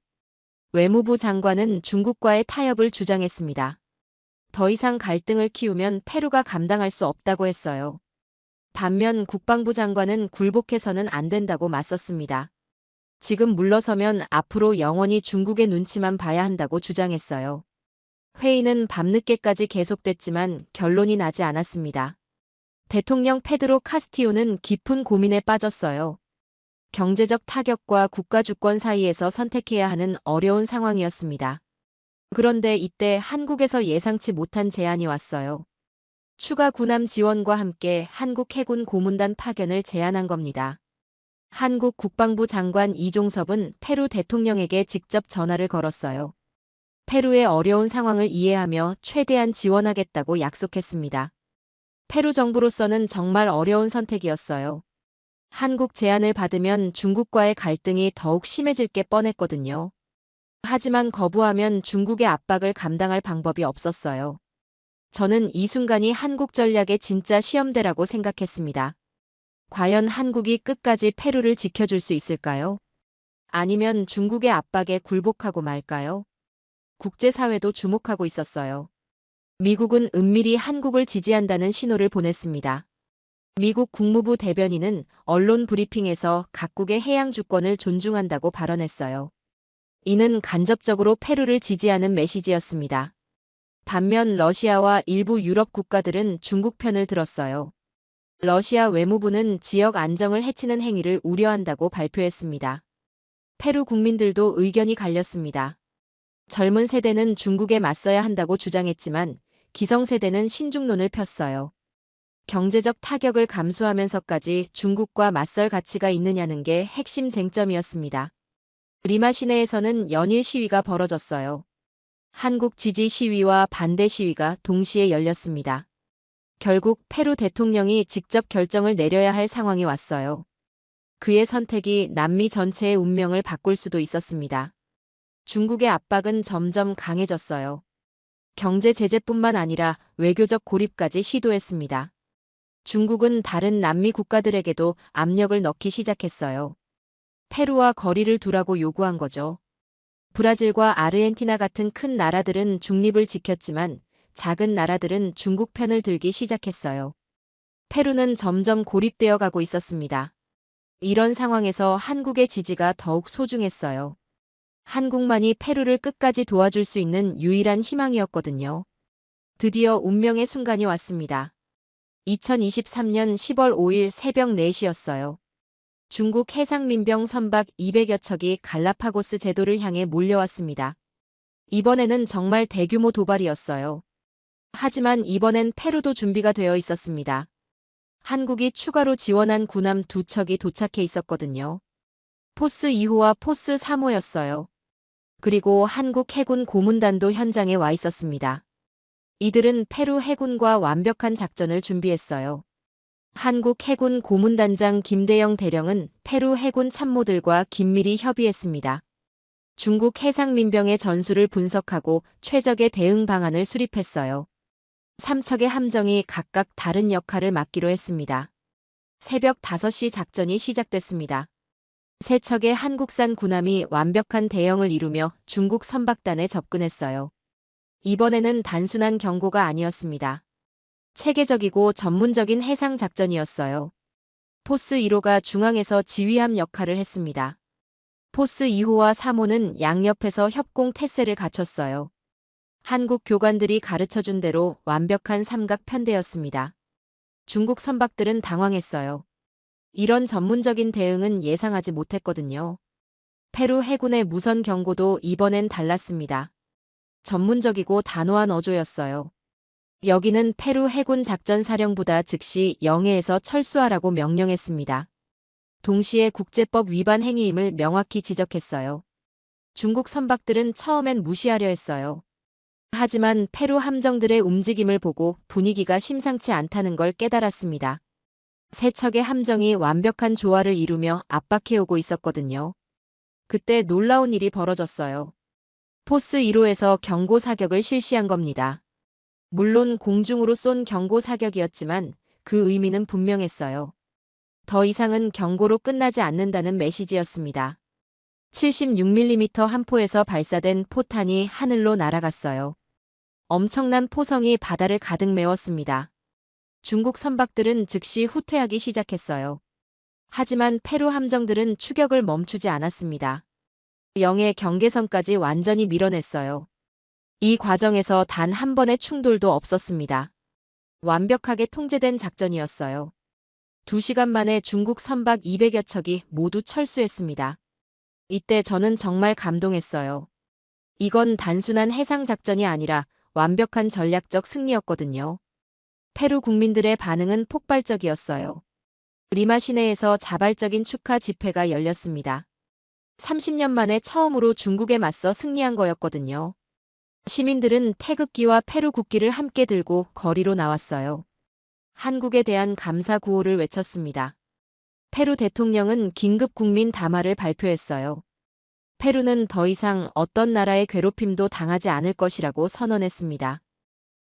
외무부 장관은 중국과의 타협을 주장했습니다. 더 이상 갈등을 키우면 페루가 감당할 수 없다고 했어요. 반면 국방부 장관은 굴복해서는 안 된다고 맞섰습니다. 지금 물러서면 앞으로 영원히 중국의 눈치만 봐야 한다고 주장했어요. 회의는 밤늦게까지 계속됐지만 결론이 나지 않았습니다. 대통령 페드로 카스티오는 깊은 고민에 빠졌어요. 경제적 타격과 국가 주권 사이에서 선택해야 하는 어려운 상황이었습니다. 그런데 이때 한국에서 예상치 못한 제안이 왔어요. 추가 군함 지원과 함께 한국 해군 고문단 파견을 제안한 겁니다. 한국 국방부 장관 이종섭은 페루 대통령에게 직접 전화를 걸었어요. 페루의 어려운 상황을 이해하며 최대한 지원하겠다고 약속했습니다. 페루 정부로서는 정말 어려운 선택이었어요. 한국 제안을 받으면 중국과의 갈등이 더욱 심해질 게 뻔했거든요. 하지만 거부하면 중국의 압박을 감당할 방법이 없었어요. 저는 이 순간이 한국 전략의 진짜 시험대라고 생각했습니다. 과연 한국이 끝까지 페루를 지켜줄 수 있을까요? 아니면 중국의 압박에 굴복하고 말까요? 국제사회도 주목하고 있었어요. 미국은 은밀히 한국을 지지한다는 신호를 보냈습니다. 미국 국무부 대변인은 언론 브리핑에서 각국의 해양 주권을 존중한다고 발언했어요. 이는 간접적으로 페루를 지지하는 메시지였습니다. 반면 러시아와 일부 유럽 국가들은 중국 편을 들었어요. 러시아 외무부는 지역 안정을 해치는 행위를 우려한다고 발표했습니다. 페루 국민들도 의견이 갈렸습니다. 젊은 세대는 중국에 맞서야 한다고 주장했지만 기성세대는 신중론을 폈어요. 경제적 타격을 감수하면서까지 중국과 맞설 가치가 있느냐는 게 핵심 쟁점이었습니다. 리마 시내에서는 연일 시위가 벌어졌어요. 한국 지지 시위와 반대 시위가 동시에 열렸습니다. 결국 페루 대통령이 직접 결정을 내려야 할 상황이 왔어요. 그의 선택이 남미 전체의 운명을 바꿀 수도 있었습니다. 중국의 압박은 점점 강해졌어요. 경제 제재뿐만 아니라 외교적 고립까지 시도했습니다. 중국은 다른 남미 국가들에게도 압력을 넣기 시작했어요. 페루와 거리를 두라고 요구한 거죠. 브라질과 아르헨티나 같은 큰 나라들은 중립을 지켰지만 작은 나라들은 중국 편을 들기 시작했어요. 페루는 점점 고립되어 가고 있었습니다. 이런 상황에서 한국의 지지가 더욱 소중했어요. 한국만이 페루를 끝까지 도와줄 수 있는 유일한 희망이었거든요. 드디어 운명의 순간이 왔습니다. 2023년 10월 5일 새벽 4시였어요. 중국 해상민병 선박 200여 척이 갈라파고스 제도를 향해 몰려왔습니다. 이번에는 정말 대규모 도발이었어요. 하지만 이번엔 페루도 준비가 되어 있었습니다. 한국이 추가로 지원한 군함 2척이 도착해 있었거든요. 포스 2호와 포스 3호였어요. 그리고 한국 해군 고문단도 현장에 와 있었습니다. 이들은 페루 해군과 완벽한 작전을 준비했어요. 한국 해군 고문단장 김대영 대령은 페루 해군 참모들과 긴밀히 협의했습니다. 중국 해상민병의 전술을 분석하고 최적의 대응 방안을 수립했어요. 3척의 함정이 각각 다른 역할을 맡기로 했습니다. 새벽 5시 작전이 시작됐습니다. 3척의 한국산 군함이 완벽한 대형을 이루며 중국 선박단에 접근했어요. 이번에는 단순한 경고가 아니었습니다. 체계적이고 전문적인 해상 작전이었어요. 포스 1호가 중앙에서 지휘함 역할을 했습니다. 포스 2호와 3호는 양옆에서 협공 태세를 갖췄어요. 한국 교관들이 가르쳐준 대로 완벽한 삼각 편대였습니다. 중국 선박들은 당황했어요. 이런 전문적인 대응은 예상하지 못했거든요. 페루 해군의 무선 경고도 이번엔 달랐습니다. 전문적이고 단호한 어조였어요. 여기는 페루 해군 작전사령부다 즉시 영해에서 철수하라고 명령했습니다. 동시에 국제법 위반 행위임을 명확히 지적했어요. 중국 선박들은 처음엔 무시하려 했어요. 하지만 페루 함정들의 움직임을 보고 분위기가 심상치 않다는 걸 깨달았습니다. 3척의 함정이 완벽한 조화를 이루며 압박해오고 있었거든요. 그때 놀라운 일이 벌어졌어요. 포스 1호에서 경고 사격을 실시한 겁니다. 물론 공중으로 쏜 경고 사격이었지만 그 의미는 분명했어요. 더 이상은 경고로 끝나지 않는다는 메시지였습니다. 76mm 함포에서 발사된 포탄이 하늘로 날아갔어요. 엄청난 포성이 바다를 가득 메웠습니다. 중국 선박들은 즉시 후퇴하기 시작했어요. 하지만 페루 함정들은 추격을 멈추지 않았습니다. 영해 경계선까지 완전히 밀어냈어요. 이 과정에서 단 한 번의 충돌도 없었습니다. 완벽하게 통제된 작전이었어요. 2시간 만에 중국 선박 200여 척이 모두 철수했습니다. 이때 저는 정말 감동했어요. 이건 단순한 해상 작전이 아니라 완벽한 전략적 승리였거든요. 페루 국민들의 반응은 폭발적이었어요. 리마 시내에서 자발적인 축하 집회가 열렸습니다. 30년 만에 처음으로 중국에 맞서 승리한 거였거든요. 시민들은 태극기와 페루 국기를 함께 들고 거리로 나왔어요. 한국에 대한 감사 구호를 외쳤습니다. 페루 대통령은 긴급 국민 담화를 발표했어요. 페루는 더 이상 어떤 나라의 괴롭힘도 당하지 않을 것이라고 선언했습니다.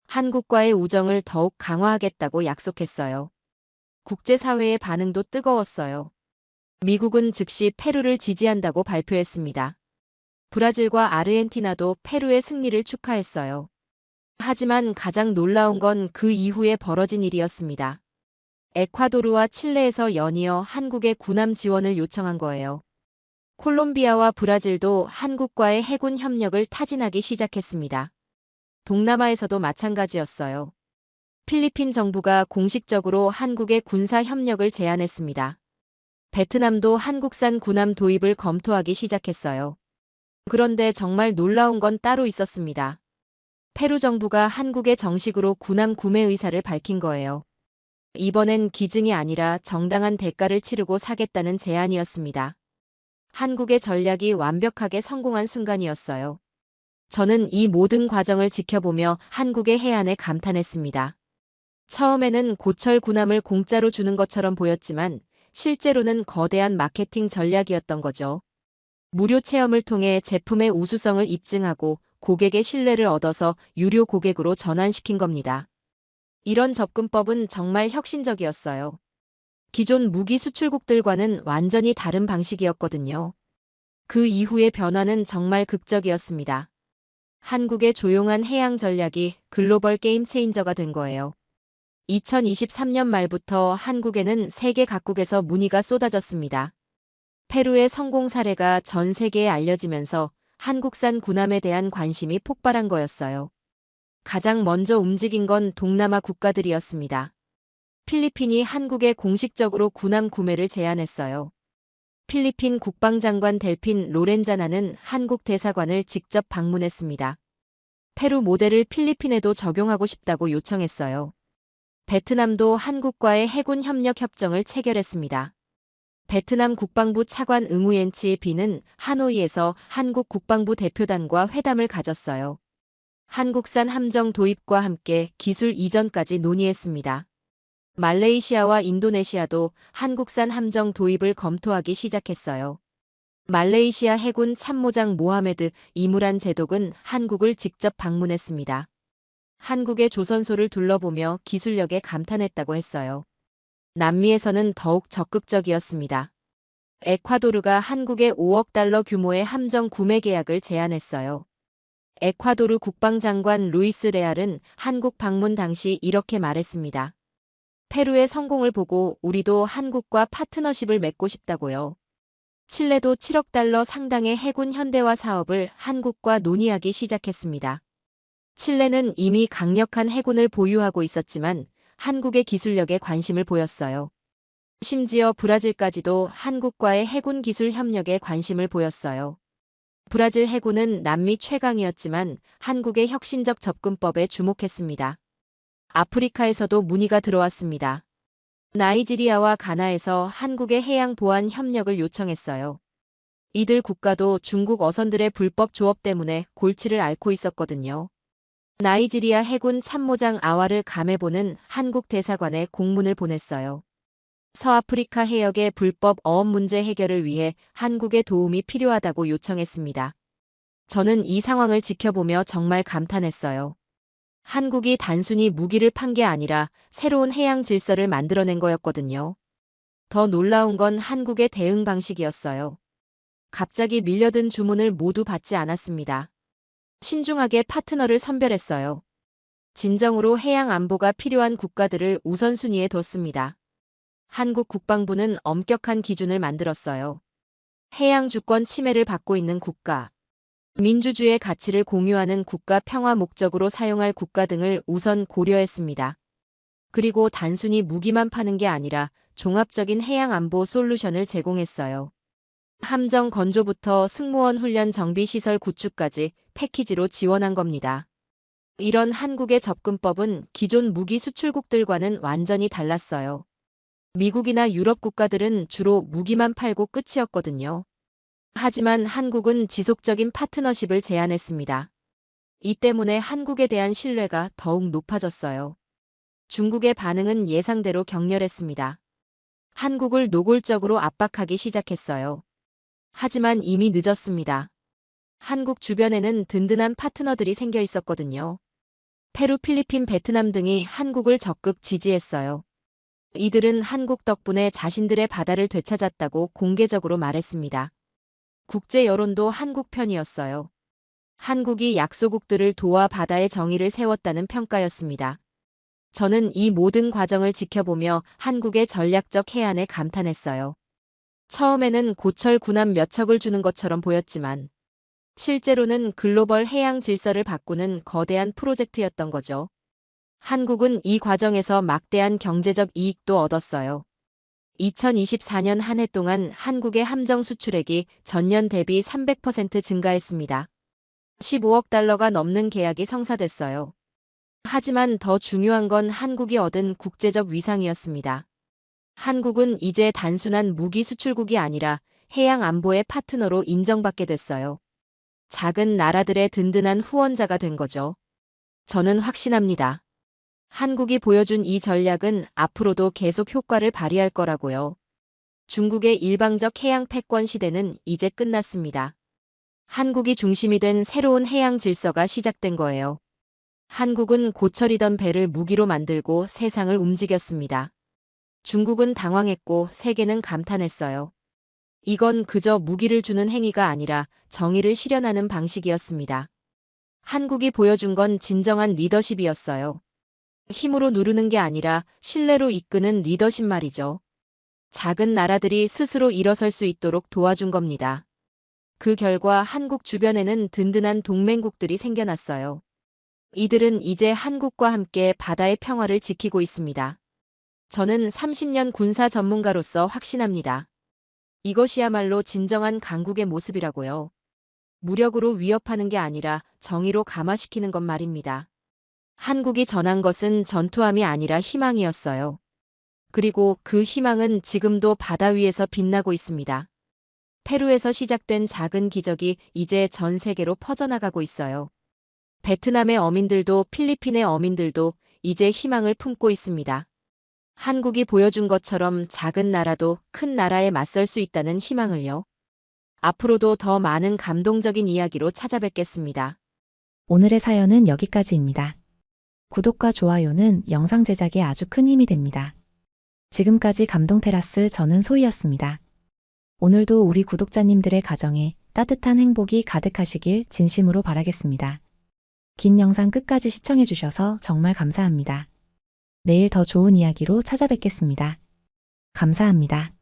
한국과의 우정을 더욱 강화하겠다고 약속했어요. 국제사회의 반응도 뜨거웠어요. 미국은 즉시 페루를 지지한다고 발표했습니다. 브라질과 아르헨티나도 페루의 승리를 축하했어요. 하지만 가장 놀라운 건 그 이후에 벌어진 일이었습니다. 에콰도르와 칠레에서 연이어 한국의 군함 지원을 요청한 거예요. 콜롬비아와 브라질도 한국과의 해군 협력을 타진하기 시작했습니다. 동남아에서도 마찬가지였어요. 필리핀 정부가 공식적으로 한국의 군사 협력을 제안했습니다. 베트남도 한국산 군함 도입을 검토하기 시작했어요. 그런데 정말 놀라운 건 따로 있었습니다. 페루 정부가 한국에 정식으로 군함 구매 의사를 밝힌 거예요. 이번엔 기증이 아니라 정당한 대가를 치르고 사겠다는 제안이었습니다. 한국의 전략이 완벽하게 성공한 순간이었어요. 저는 이 모든 과정을 지켜보며 한국의 해안에 감탄했습니다. 처음에는 고철 군함을 공짜로 주는 것처럼 보였지만 실제로는 거대한 마케팅 전략이었던 거죠. 무료 체험을 통해 제품의 우수성을 입증하고 고객의 신뢰를 얻어서 유료 고객으로 전환시킨 겁니다. 이런 접근법은 정말 혁신적이었어요. 기존 무기 수출국들과는 완전히 다른 방식이었거든요. 그 이후의 변화는 정말 극적이었습니다. 한국의 조용한 해양 전략이 글로벌 게임 체인저가 된 거예요. 2023년 말부터 한국에는 세계 각국에서 문의가 쏟아졌습니다. 페루의 성공 사례가 전 세계에 알려지면서 한국산 군함에 대한 관심이 폭발한 거였어요. 가장 먼저 움직인 건 동남아 국가들이었습니다. 필리핀이 한국에 공식적으로 군함 구매를 제안했어요. 필리핀 국방장관 델핀 로렌자나는 한국 대사관을 직접 방문했습니다. 페루 모델을 필리핀에도 적용하고 싶다고 요청했어요. 베트남도 한국과의 해군 협력 협정을 체결했습니다. 베트남 국방부 차관 응우옌치 비는 하노이에서 한국 국방부 대표단과 회담을 가졌어요. 한국산 함정 도입과 함께 기술 이전까지 논의했습니다. 말레이시아와 인도네시아도 한국산 함정 도입을 검토하기 시작했어요. 말레이시아 해군 참모장 모하메드 이무란 제독은 한국을 직접 방문했습니다. 한국의 조선소를 둘러보며 기술력에 감탄했다고 했어요. 남미에서는 더욱 적극적이었습니다. 에콰도르가 한국에 5억 달러 규모의 함정 구매 계약을 제안했어요. 에콰도르 국방장관 루이스 레알은 한국 방문 당시 이렇게 말했습니다. 페루의 성공을 보고 우리도 한국과 파트너십을 맺고 싶다고요. 칠레도 7억 달러 상당의 해군 현대화 사업을 한국과 논의하기 시작했습니다. 칠레는 이미 강력한 해군을 보유하고 있었지만 한국의 기술력에 관심을 보였어요. 심지어 브라질까지도 한국과의 해군 기술 협력에 관심을 보였어요. 브라질 해군은 남미 최강이었지만 한국의 혁신적 접근법에 주목했습니다. 아프리카에서도 문의가 들어왔습니다. 나이지리아와 가나에서 한국의 해양 보안 협력을 요청했어요. 이들 국가도 중국 어선들의 불법 조업 때문에 골치를 앓고 있었거든요. 나이지리아 해군 참모장 아와르 가메보는 한국 대사관에 공문을 보냈어요. 서아프리카 해역의 불법 어업 문제 해결을 위해 한국의 도움이 필요하다고 요청했습니다. 저는 이 상황을 지켜보며 정말 감탄했어요. 한국이 단순히 무기를 판 게 아니라 새로운 해양 질서를 만들어낸 거였거든요. 더 놀라운 건 한국의 대응 방식이었어요. 갑자기 밀려든 주문을 모두 받지 않았습니다. 신중하게 파트너를 선별했어요. 진정으로 해양 안보가 필요한 국가들을 우선순위에 뒀습니다. 한국 국방부는 엄격한 기준을 만들었어요. 해양 주권 침해를 받고 있는 국가, 민주주의의 가치를 공유하는 국가 평화 목적으로 사용할 국가 등을 우선 고려했습니다. 그리고 단순히 무기만 파는 게 아니라 종합적인 해양 안보 솔루션을 제공했어요. 함정 건조부터 승무원 훈련 정비 시설 구축까지 패키지로 지원한 겁니다. 이런 한국의 접근법은 기존 무기 수출국들과는 완전히 달랐어요. 미국이나 유럽 국가들은 주로 무기만 팔고 끝이었거든요. 하지만 한국은 지속적인 파트너십을 제안했습니다. 이 때문에 한국에 대한 신뢰가 더욱 높아졌어요. 중국의 반응은 예상대로 격렬했습니다. 한국을 노골적으로 압박하기 시작했어요. 하지만 이미 늦었습니다. 한국 주변에는 든든한 파트너들이 생겨 있었거든요. 페루, 필리핀, 베트남 등이 한국을 적극 지지했어요. 이들은 한국 덕분에 자신들의 바다를 되찾았다고 공개적으로 말했습니다. 국제 여론도 한국 편이었어요. 한국이 약소국들을 도와 바다의 정의를 세웠다는 평가였습니다. 저는 이 모든 과정을 지켜보며 한국의 전략적 해안에 감탄했어요. 처음에는 고철 군함 몇 척을 주는 것처럼 보였지만 실제로는 글로벌 해양 질서를 바꾸는 거대한 프로젝트였던 거죠. 한국은 이 과정에서 막대한 경제적 이익도 얻었어요. 2024년 한 해 동안 한국의 함정 수출액이 전년 대비 300% 증가했습니다. 15억 달러가 넘는 계약이 성사됐어요. 하지만 더 중요한 건 한국이 얻은 국제적 위상이었습니다. 한국은 이제 단순한 무기 수출국이 아니라 해양 안보의 파트너로 인정받게 됐어요. 작은 나라들의 든든한 후원자가 된 거죠. 저는 확신합니다. 한국이 보여준 이 전략은 앞으로도 계속 효과를 발휘할 거라고요. 중국의 일방적 해양 패권 시대는 이제 끝났습니다. 한국이 중심이 된 새로운 해양 질서가 시작된 거예요. 한국은 고철이던 배를 무기로 만들고 세상을 움직였습니다. 중국은 당황했고 세계는 감탄했어요. 이건 그저 무기를 주는 행위가 아니라 정의를 실현하는 방식이었습니다. 한국이 보여준 건 진정한 리더십이었어요. 힘으로 누르는 게 아니라 신뢰로 이끄는 리더십 말이죠. 작은 나라들이 스스로 일어설 수 있도록 도와준 겁니다. 그 결과 한국 주변에는 든든한 동맹국들이 생겨났어요. 이들은 이제 한국과 함께 바다의 평화를 지키고 있습니다. 저는 30년 군사 전문가로서 확신합니다. 이것이야말로 진정한 강국의 모습이라고요. 무력으로 위협하는 게 아니라 정의로 감화시키는 것 말입니다. 한국이 전한 것은 전투함이 아니라 희망이었어요. 그리고 그 희망은 지금도 바다 위에서 빛나고 있습니다. 페루에서 시작된 작은 기적이 이제 전 세계로 퍼져나가고 있어요. 베트남의 어민들도 필리핀의 어민들도 이제 희망을 품고 있습니다. 한국이 보여준 것처럼 작은 나라도 큰 나라에 맞설 수 있다는 희망을요. 앞으로도 더 많은 감동적인 이야기로 찾아뵙겠습니다. 오늘의 사연은 여기까지입니다. 구독과 좋아요는 영상 제작에 아주 큰 힘이 됩니다. 지금까지 감동테라스 저는 소희였습니다. 오늘도 우리 구독자님들의 가정에 따뜻한 행복이 가득하시길 진심으로 바라겠습니다. 긴 영상 끝까지 시청해주셔서 정말 감사합니다. 내일 더 좋은 이야기로 찾아뵙겠습니다. 감사합니다.